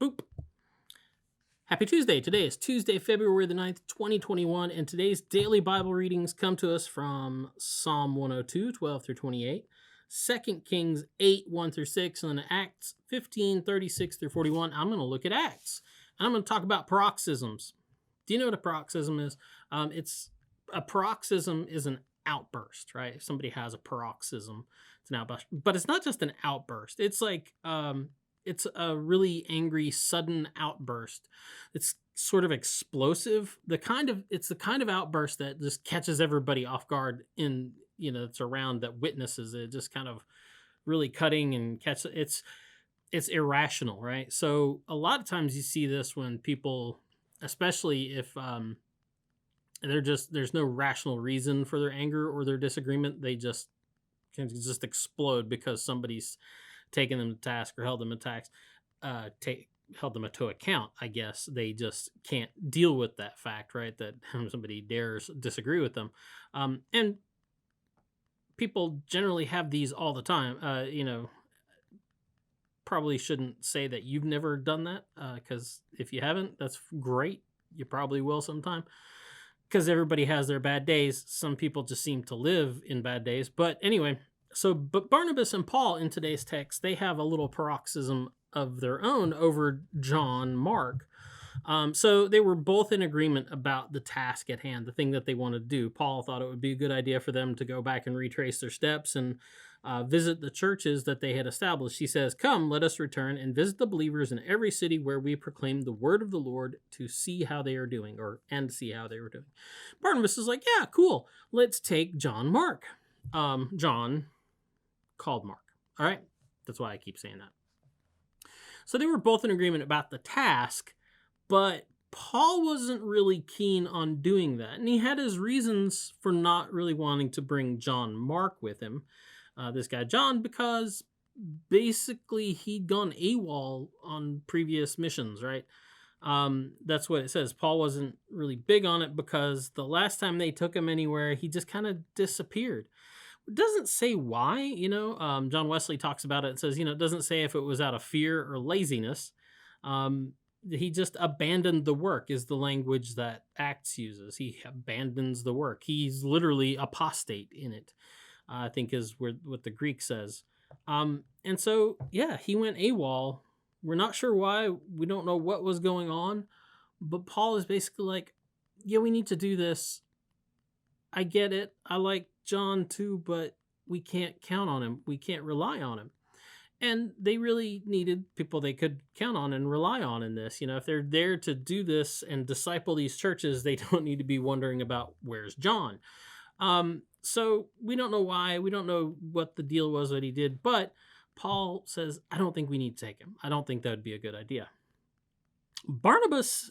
Boop. Happy Tuesday. Today is Tuesday, February the 9th, 2021, and today's daily Bible readings come to us from Psalm 102, 12 through 28, 2 Kings 8, 1 through 6, and then Acts 15, 36 through 41. I'm going to look at Acts, and I'm going to talk about paroxysms. Do you know what a paroxysm is? A paroxysm is an outburst, right? If somebody has a paroxysm, it's an outburst, but it's not just an outburst. It's like, it's a really angry, sudden outburst. It's sort of explosive. It's the kind of outburst that just catches everybody off guard it's around that witnesses it, just kind of really cutting and it's irrational, right? So a lot of times you see this when people, especially if there's no rational reason for their anger or their disagreement, they can just explode because somebody's taken them to task or held them to account. I guess they just can't deal with that fact, right? That somebody dares disagree with them. And people generally have these all the time. Probably shouldn't say that you've never done that, because if you haven't, that's great. You probably will sometime, because everybody has their bad days. Some people just seem to live in bad days. But anyway, but Barnabas and Paul in today's text, they have a little paroxysm of their own over John Mark. So they were both in agreement about the task at hand, the thing that they wanted to do. Paul thought it would be a good idea for them to go back and retrace their steps and visit the churches that they had established. He says, "Come, let us return and visit the believers in every city where we proclaim the word of the Lord to see how they are doing," and see how they were doing. Barnabas is like, "Yeah, cool. Let's take John Mark." John called Mark. All right. That's why I keep saying that. So they were both in agreement about the task, but Paul wasn't really keen on doing that. And he had his reasons for not really wanting to bring John Mark with him, this guy John, because basically he'd gone AWOL on previous missions, right? That's what it says. Paul wasn't really big on it because the last time they took him anywhere, he just kind of disappeared. It doesn't say why, John Wesley talks about it and says, it doesn't say if it was out of fear or laziness. He just abandoned the work is the language that Acts uses. He abandons the work. He's literally apostate in it, I think is what the Greek says. And so, yeah, he went AWOL. We're not sure why. We don't know what was going on. But Paul is basically like, yeah, we need to do this. I get it. I like John too, but we can't count on him. We can't rely on him. And they really needed people they could count on and rely on in this. If they're there to do this and disciple these churches, they don't need to be wondering about where's John. So we don't know why. We don't know what the deal was that he did. But Paul says, I don't think we need to take him. I don't think that would be a good idea. Barnabas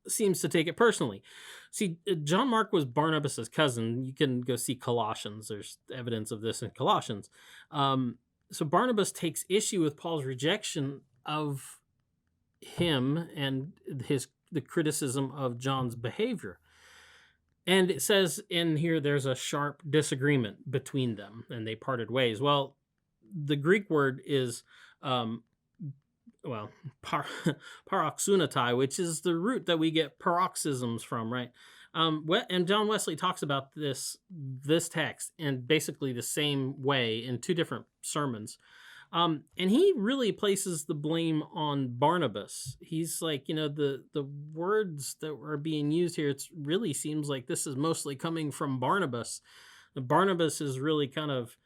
seems to take it personally. See, John Mark was Barnabas's cousin. You can go see Colossians. There's evidence of this in Colossians. So Barnabas takes issue with Paul's rejection of him and the criticism of John's behavior. And it says in here there's a sharp disagreement between them, and they parted ways. Well, the Greek word is paroxysmatai, which is the root that we get paroxysms from, right? And John Wesley talks about this text in basically the same way in two different sermons. And he really places the blame on Barnabas. He's like, the words that are being used here, it really seems like this is mostly coming from Barnabas. Barnabas is really kind of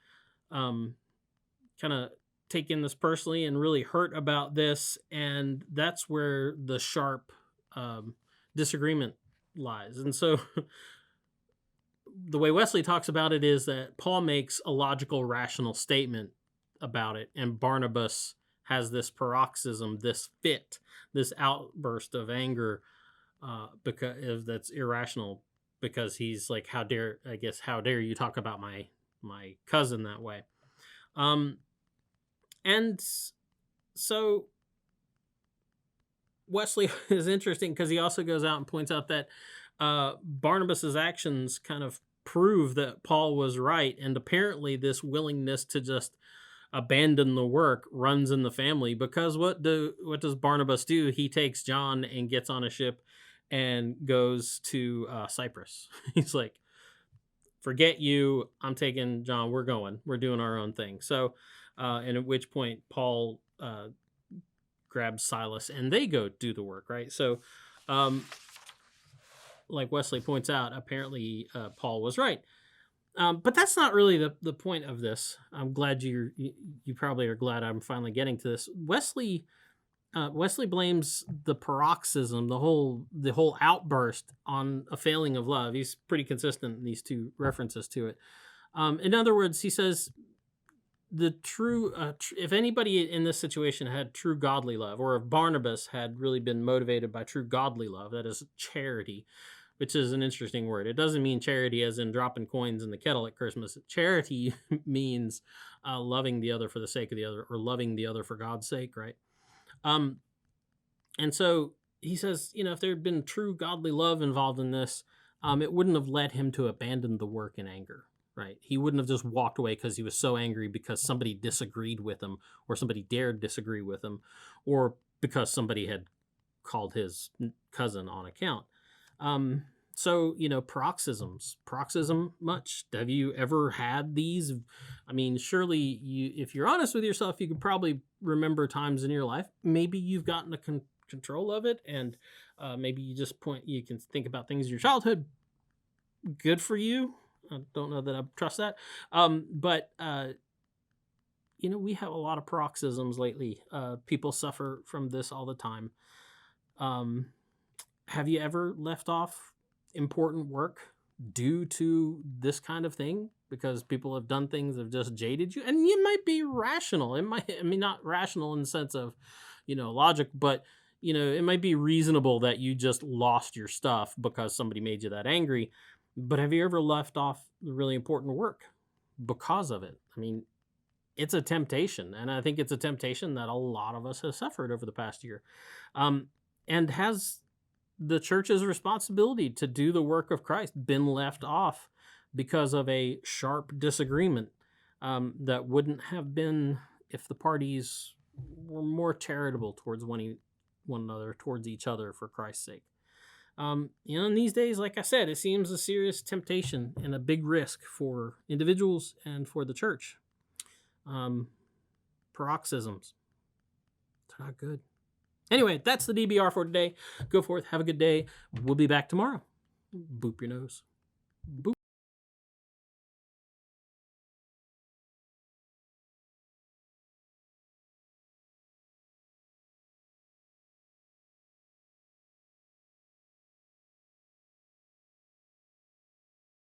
taking this personally and really hurt about this, and that's where the sharp disagreement lies. And so the way Wesley talks about it is that Paul makes a logical, rational statement about it, and Barnabas has this paroxysm, this fit, this outburst of anger, because that's irrational, because he's like, how dare you talk about my cousin that way. And so Wesley is interesting because he also goes out and points out that Barnabas's actions kind of prove that Paul was right, and apparently this willingness to just abandon the work runs in the family, because what does Barnabas do? He takes John and gets on a ship and goes to Cyprus. He's like, forget you, I'm taking John, we're doing our own thing. So and at which point Paul grabs Silas and they go do the work, right? So like Wesley points out, apparently Paul was right. But that's not really the point of this. I'm glad you probably are glad I'm finally getting to this. Wesley blames the paroxysm, the whole outburst, on a failing of love. He's pretty consistent in these two references to it. In other words, he says the true, if anybody in this situation had true godly love, or if Barnabas had really been motivated by true godly love, that is charity, which is an interesting word. It doesn't mean charity as in dropping coins in the kettle at Christmas. Charity means loving the other for the sake of the other, or loving the other for God's sake, right? And so he says, if there had been true godly love involved in this, it wouldn't have led him to abandon the work in anger, right? He wouldn't have just walked away because he was so angry because somebody disagreed with him, or somebody dared disagree with him, or because somebody had called his cousin on account. So, paroxysm much? Have you ever had these? I mean, surely if you're honest with yourself, you could probably remember times in your life. Maybe you've gotten control of it, and maybe you can think about things in your childhood. Good for you. I don't know that I trust that. But we have a lot of paroxysms lately. People suffer from this all the time. Have you ever left off important work due to this kind of thing? Because people have done things that have just jaded you, and it might be rational. Not rational in the sense of, logic, but, it might be reasonable that you just lost your stuff because somebody made you that angry. But have you ever left off the really important work because of it? It's a temptation, and I think it's a temptation that a lot of us have suffered over the past year. And has the church's responsibility to do the work of Christ been left off because of a sharp disagreement that wouldn't have been if the parties were more charitable towards one another, towards each other, for Christ's sake? In these days, like I said, it seems a serious temptation and a big risk for individuals and for the church. Paroxysms, they're not good. Anyway, that's the DBR for today. Go forth, have a good day. We'll be back tomorrow. Boop your nose. Boop.